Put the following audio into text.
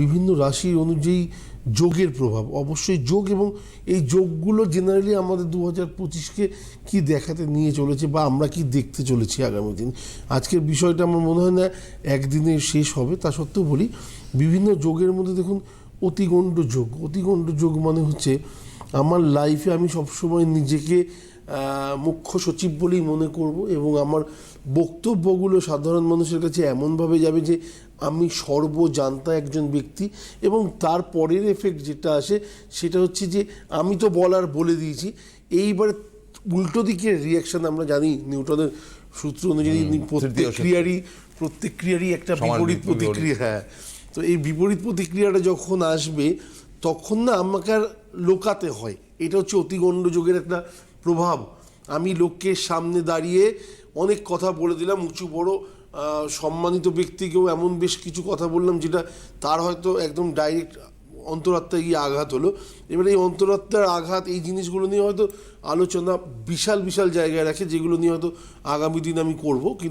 বিভিন্ন রাশি অনুযায়ী যোগের প্রভাব, অবশ্যই যোগ, এবং এই যোগগুলো জেনারেলি আমাদের 2025কে কি দেখাতে নিয়ে চলেছে বা আমরা কি দেখতে চলেছি আগামী দিন। আজকের বিষয়টা আমার মনে হয় না একদিনে শেষ হবে। তা সত্ত্বেও বলি, বিভিন্ন যোগের মধ্যে দেখুন অতিগণ্ড যোগ। অতিগণ্ড যোগ মানে হচ্ছে আমার লাইফে আমি সবসময় নিজেকে মুখ্য সচিব বলেই মনে করব, এবং আমার বক্তব্যগুলো সাধারণ মানুষের কাছে এমনভাবে যাবে যে আমি সর্বজান্তা একজন ব্যক্তি। এবং তার পরের এফেক্ট যেটা আসে সেটা হচ্ছে যে আমি তো বলার বলে দিয়েছি, এইবারে উল্টো দিকের রিয়াকশান আমরা জানি নিউটনের সূত্র অনুযায়ী প্রত্যেক ক্রিয়ারই একটা বিপরীত প্রতিক্রিয়া। হ্যাঁ, তো এই বিপরীত প্রতিক্রিয়াটা যখন আসবে তখন না আমাকে আর লোকাতে হয়। এটা হচ্ছে অতিগণ্ড যোগের একটা প্রভাব। আমি লোকের সামনে দাঁড়িয়ে অনেক কথা বলে দিলাম, উঁচু বড় সম্মানিত ব্যক্তিকেও এমন বেশ কিছু কথা বললাম যেটা তার হয়তো একদম ডাইরেক্ট অন্তরাত্মায় গিয়ে আঘাত হলো। এবার এই অন্তরাত্মার আঘাত, এই জিনিসগুলো নিয়ে হয়তো আলোচনা বিশাল বিশাল জায়গায় রাখে, যেগুলো নিয়ে হয়তো আগামী দিন আমি করব। কিন্তু